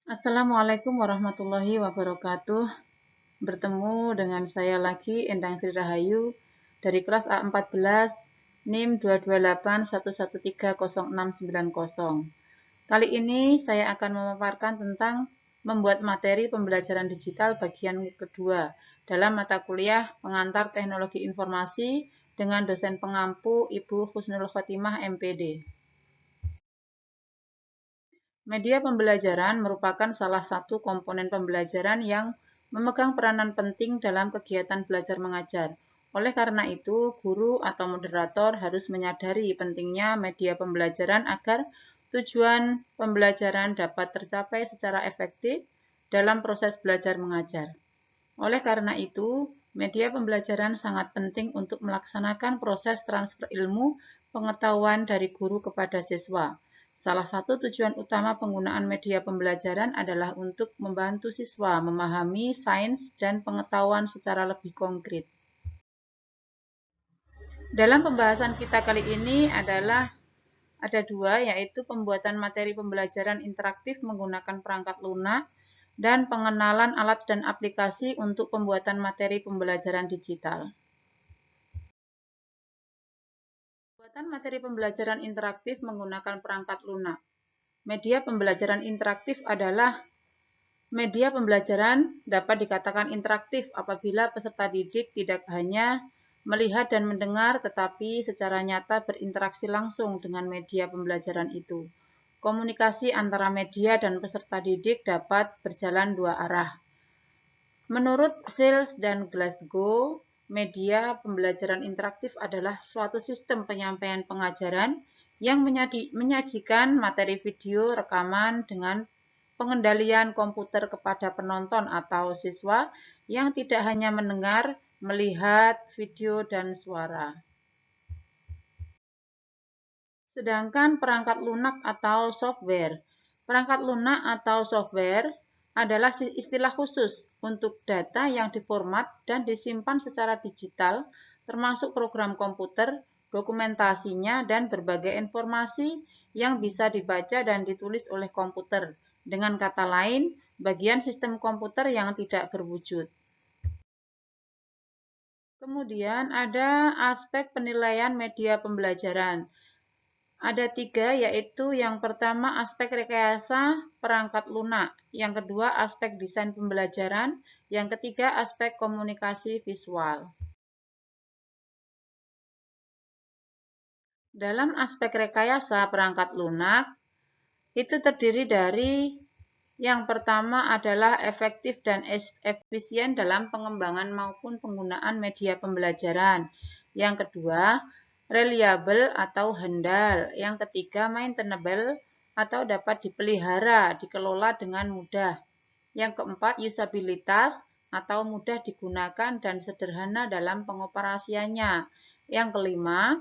Assalamualaikum warahmatullahi wabarakatuh. Bertemu dengan saya lagi, Endang Sri Rahayu, dari kelas A14, NIM 22811306990. Kali ini saya akan memaparkan tentang membuat materi pembelajaran digital bagian kedua dalam mata kuliah Pengantar Teknologi Informasi dengan dosen pengampu Ibu Husnul Khotimah MPD. Media pembelajaran merupakan salah satu komponen pembelajaran yang memegang peranan penting dalam kegiatan belajar mengajar. Oleh karena itu, guru atau moderator harus menyadari pentingnya media pembelajaran agar tujuan pembelajaran dapat tercapai secara efektif dalam proses belajar mengajar. Oleh karena itu, media pembelajaran sangat penting untuk melaksanakan proses transfer ilmu pengetahuan dari guru kepada siswa. Salah satu tujuan utama penggunaan media pembelajaran adalah untuk membantu siswa memahami sains dan pengetahuan secara lebih konkret. Dalam pembahasan kita kali ini ada dua, yaitu pembuatan materi pembelajaran interaktif menggunakan perangkat lunak dan pengenalan alat dan aplikasi untuk pembuatan materi pembelajaran digital. Pembuatan materi pembelajaran interaktif menggunakan perangkat lunak. Media pembelajaran interaktif adalah media pembelajaran dapat dikatakan interaktif apabila peserta didik tidak hanya melihat dan mendengar, tetapi secara nyata berinteraksi langsung dengan media pembelajaran itu. Komunikasi antara media dan peserta didik dapat berjalan dua arah. Menurut Searle dan Glasgow, media pembelajaran interaktif adalah suatu sistem penyampaian pengajaran yang menyajikan materi video rekaman dengan pengendalian komputer kepada penonton atau siswa yang tidak hanya mendengar, melihat video dan suara. Sedangkan perangkat lunak atau software. Perangkat lunak atau software adalah istilah khusus untuk data yang diformat dan disimpan secara digital, termasuk program komputer, dokumentasinya, dan berbagai informasi yang bisa dibaca dan ditulis oleh komputer. Dengan kata lain, bagian sistem komputer yang tidak berwujud. Kemudian ada aspek penilaian media pembelajaran. Ada tiga, yaitu yang pertama aspek rekayasa perangkat lunak, yang kedua aspek desain pembelajaran, yang ketiga aspek komunikasi visual. Dalam aspek rekayasa perangkat lunak, itu terdiri dari yang pertama adalah efektif dan efisien dalam pengembangan maupun penggunaan media pembelajaran. Yang kedua, reliable atau handal. Yang ketiga, maintainable atau dapat dipelihara, dikelola dengan mudah. Yang keempat, usabilitas atau mudah digunakan dan sederhana dalam pengoperasiannya. Yang kelima,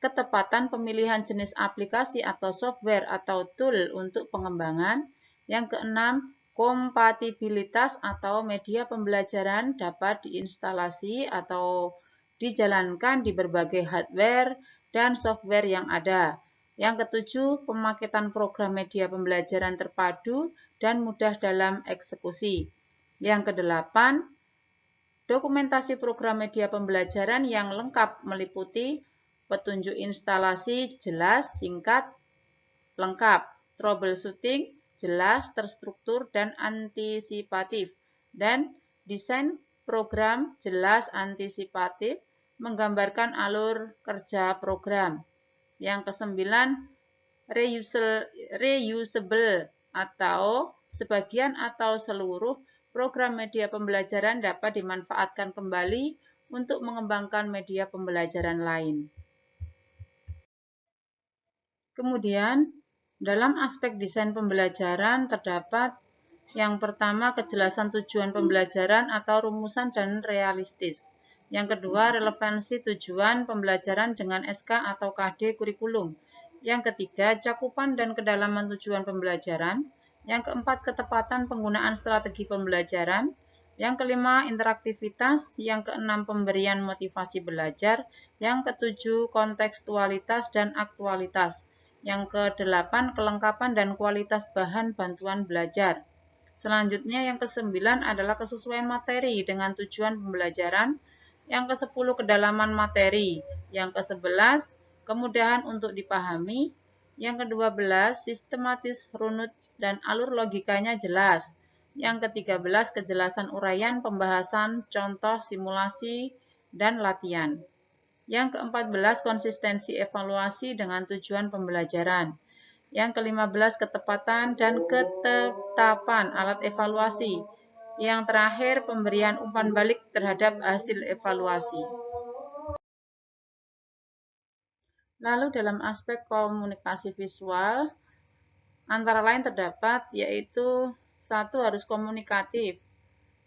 ketepatan pemilihan jenis aplikasi atau software atau tool untuk pengembangan. Yang keenam, kompatibilitas atau media pembelajaran dapat diinstalasi atau dijalankan di berbagai hardware dan software yang ada. Yang ketujuh, pemaketan program media pembelajaran terpadu dan mudah dalam eksekusi. Yang kedelapan, dokumentasi program media pembelajaran yang lengkap meliputi petunjuk instalasi jelas, singkat, lengkap, troubleshooting, jelas, terstruktur, dan antisipatif, dan desain program jelas, antisipatif, menggambarkan alur kerja program. Yang kesembilan, reusable atau sebagian atau seluruh program media pembelajaran dapat dimanfaatkan kembali untuk mengembangkan media pembelajaran lain. Kemudian, dalam aspek desain pembelajaran terdapat yang pertama kejelasan tujuan pembelajaran atau rumusan dan realistis. Yang kedua, relevansi tujuan pembelajaran dengan SK atau KD kurikulum. Yang ketiga, cakupan dan kedalaman tujuan pembelajaran. Yang keempat, ketepatan penggunaan strategi pembelajaran. Yang kelima, interaktivitas. Yang keenam, pemberian motivasi belajar. Yang ketujuh, kontekstualitas dan aktualitas. Yang kedelapan, kelengkapan dan kualitas bahan bantuan belajar. Selanjutnya yang ke-9 adalah kesesuaian materi dengan tujuan pembelajaran. Yang ke-10 kedalaman materi. Yang ke-11 kemudahan untuk dipahami. Yang ke-12 sistematis, runut, dan alur logikanya jelas. Yang ke-13 kejelasan uraian, pembahasan, contoh, simulasi, dan latihan. Yang ke-14 konsistensi evaluasi dengan tujuan pembelajaran. Yang ke-15 ketepatan dan ketetapan alat evaluasi. Yang terakhir pemberian umpan balik terhadap hasil evaluasi. Lalu dalam aspek komunikasi visual, antara lain terdapat yaitu 1. Harus komunikatif,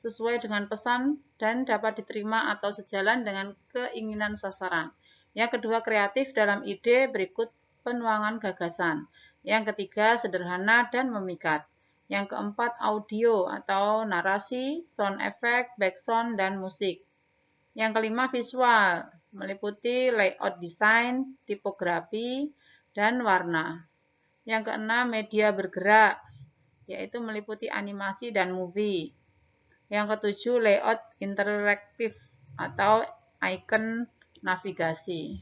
sesuai dengan pesan dan dapat diterima atau sejalan dengan keinginan sasaran. Yang kedua kreatif dalam ide berikut penuangan gagasan. Yang ketiga sederhana dan memikat. Yang keempat audio atau narasi, sound effect, background, dan musik. Yang kelima visual, meliputi layout desain, tipografi, dan warna. Yang keenam media bergerak, yaitu meliputi animasi dan movie. Yang ketujuh layout interaktif atau icon navigasi.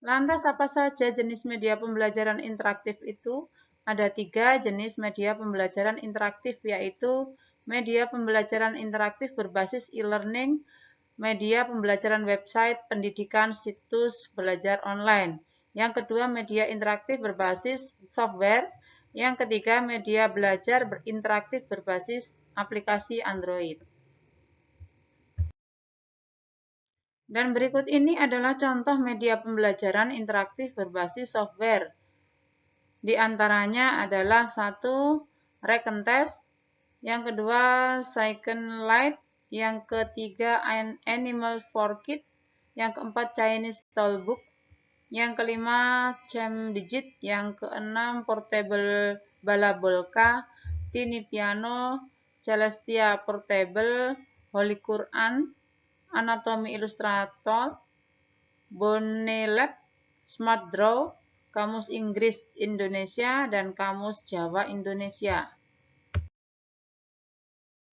Lantas apa saja jenis media pembelajaran interaktif itu? Ada 3 jenis media pembelajaran interaktif, yaitu media pembelajaran interaktif berbasis e-learning, media pembelajaran website, pendidikan, situs belajar online. Yang kedua media interaktif berbasis software. Yang ketiga media belajar berinteraktif berbasis aplikasi Android. Dan berikut ini adalah contoh media pembelajaran interaktif berbasis software. Di antaranya adalah 1. Rekentest, yang kedua Second Light, yang ketiga Animal for Kids, yang keempat Chinese Tollbook, yang kelima Digit, yang keenam Portable Balabolka, Tiny Piano, Celestia Portable, Holy Quran, Anatomy Illustrator, Bonelab, Smart Draw, Kamus Inggris Indonesia, dan Kamus Jawa Indonesia.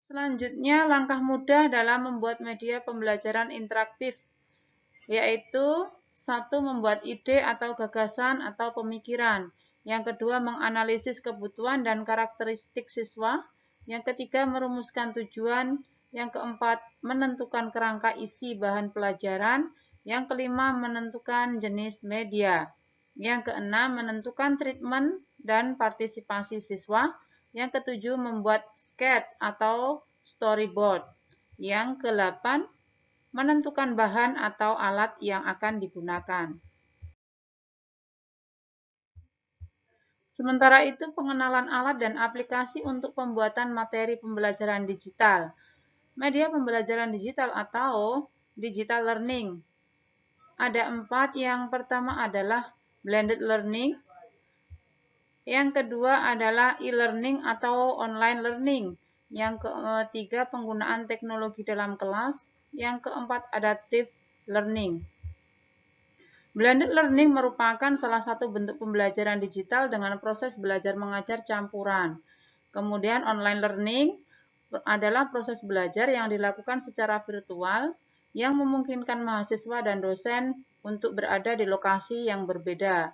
Selanjutnya, langkah mudah dalam membuat media pembelajaran interaktif, yaitu 1. Membuat ide atau gagasan atau pemikiran. Yang kedua, menganalisis kebutuhan dan karakteristik siswa. Yang ketiga, merumuskan tujuan. Yang keempat, menentukan kerangka isi bahan pelajaran. Yang kelima, menentukan jenis media. Yang keenam, menentukan treatment dan partisipasi siswa. Yang ketujuh, membuat sketch atau storyboard. Yang kedelapan, menentukan bahan atau alat yang akan digunakan. Sementara itu, pengenalan alat dan aplikasi untuk pembuatan materi pembelajaran digital. Media pembelajaran digital atau digital learning. Ada 4. Yang pertama adalah blended learning. Yang kedua adalah e-learning atau online learning. Yang ketiga, penggunaan teknologi dalam kelas. Yang keempat, adaptive learning. Blended learning merupakan salah satu bentuk pembelajaran digital dengan proses belajar mengajar campuran. Kemudian online learning adalah proses belajar yang dilakukan secara virtual yang memungkinkan mahasiswa dan dosen untuk berada di lokasi yang berbeda.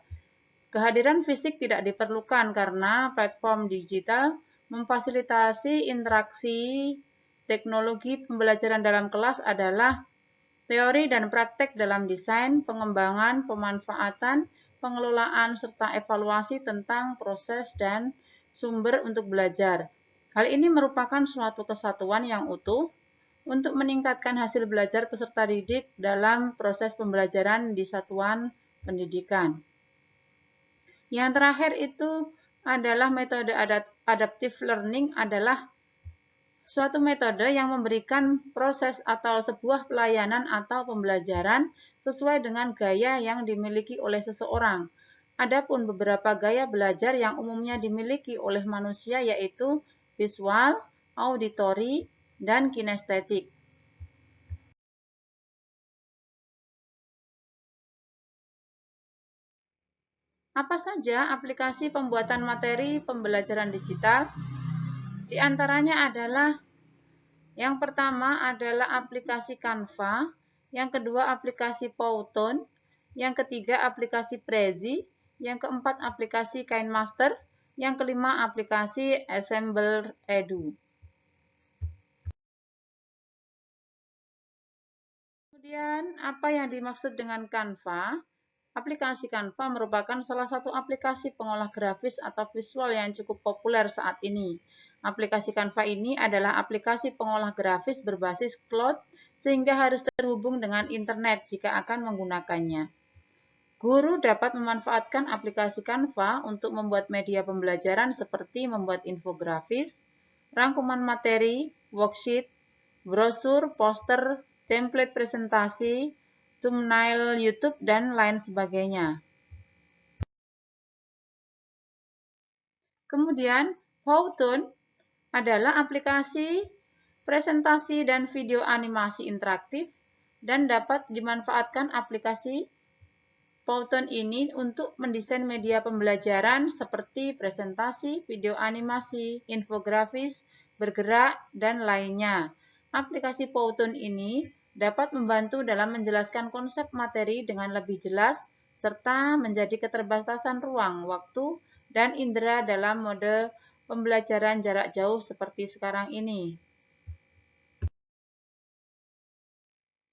Kehadiran fisik tidak diperlukan karena platform digital memfasilitasi interaksi. Teknologi pembelajaran dalam kelas adalah teori dan praktek dalam desain, pengembangan, pemanfaatan, pengelolaan, serta evaluasi tentang proses dan sumber untuk belajar. Hal ini merupakan suatu kesatuan yang utuh untuk meningkatkan hasil belajar peserta didik dalam proses pembelajaran di satuan pendidikan. Yang terakhir itu adalah metode adaptive learning adalah suatu metode yang memberikan proses atau sebuah pelayanan atau pembelajaran sesuai dengan gaya yang dimiliki oleh seseorang. Adapun beberapa gaya belajar yang umumnya dimiliki oleh manusia yaitu visual, auditory, dan kinestetik. Apa saja aplikasi pembuatan materi pembelajaran digital? Di antaranya adalah yang pertama adalah aplikasi Canva, yang kedua aplikasi Powtoon, yang ketiga aplikasi Prezi, yang keempat aplikasi KineMaster, yang kelima aplikasi Assembler Edu. Kemudian, apa yang dimaksud dengan Canva? Aplikasi Canva merupakan salah satu aplikasi pengolah grafis atau visual yang cukup populer saat ini. Aplikasi Canva ini adalah aplikasi pengolah grafis berbasis cloud sehingga harus terhubung dengan internet jika akan menggunakannya. Guru dapat memanfaatkan aplikasi Canva untuk membuat media pembelajaran seperti membuat infografis, rangkuman materi, worksheet, brosur, poster, template presentasi, thumbnail YouTube, dan lain sebagainya. Kemudian, Powtoon adalah aplikasi presentasi dan video animasi interaktif dan dapat dimanfaatkan aplikasi Powtoon ini untuk mendesain media pembelajaran seperti presentasi, video animasi, infografis, bergerak, dan lainnya. Aplikasi Powtoon ini dapat membantu dalam menjelaskan konsep materi dengan lebih jelas, serta menjadi keterbatasan ruang, waktu, dan indera dalam mode pembelajaran jarak jauh seperti sekarang ini.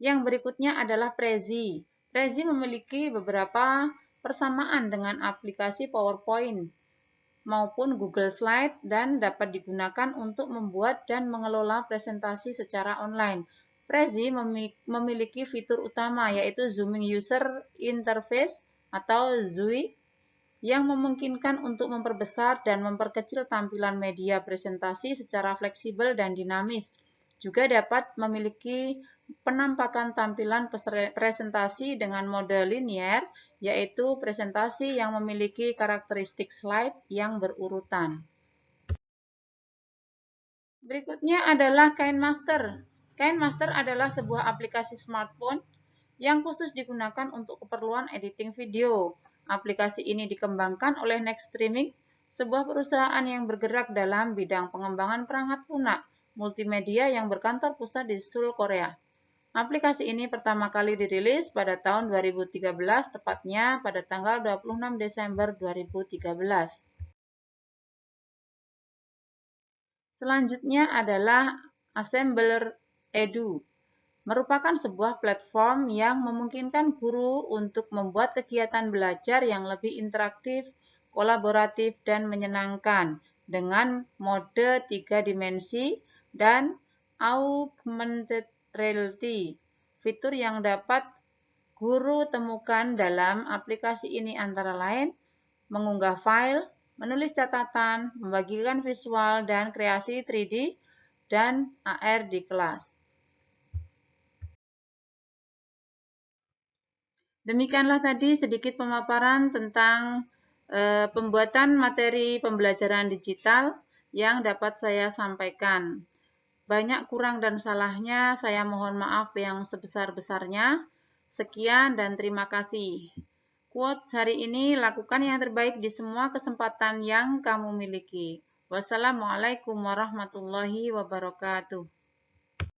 Yang berikutnya adalah Prezi. Prezi memiliki beberapa persamaan dengan aplikasi PowerPoint maupun Google Slide dan dapat digunakan untuk membuat dan mengelola presentasi secara online. Prezi memiliki fitur utama yaitu Zooming User Interface atau ZUI yang memungkinkan untuk memperbesar dan memperkecil tampilan media presentasi secara fleksibel dan dinamis. Juga dapat memiliki penampakan tampilan presentasi dengan mode linear, yaitu presentasi yang memiliki karakteristik slide yang berurutan. Berikutnya adalah KineMaster. KineMaster adalah sebuah aplikasi smartphone yang khusus digunakan untuk keperluan editing video. Aplikasi ini dikembangkan oleh Nextstreaming, sebuah perusahaan yang bergerak dalam bidang pengembangan perangkat lunak multimedia yang berkantor pusat di Seoul, Korea. Aplikasi ini pertama kali dirilis pada tahun 2013, tepatnya pada tanggal 26 Desember 2013. Selanjutnya adalah Assembler Edu. Merupakan sebuah platform yang memungkinkan guru untuk membuat kegiatan belajar yang lebih interaktif, kolaboratif, dan menyenangkan dengan mode 3 dimensi dan augmented reality. Fitur yang dapat guru temukan dalam aplikasi ini antara lain mengunggah file, menulis catatan, membagikan visual, dan kreasi 3D dan AR di kelas. Demikianlah tadi sedikit pemaparan tentang pembuatan materi pembelajaran digital yang dapat saya sampaikan. Banyak kurang dan salahnya, saya mohon maaf yang sebesar-besarnya. Sekian dan terima kasih. Quotes hari ini, lakukan yang terbaik di semua kesempatan yang kamu miliki. Wassalamualaikum warahmatullahi wabarakatuh.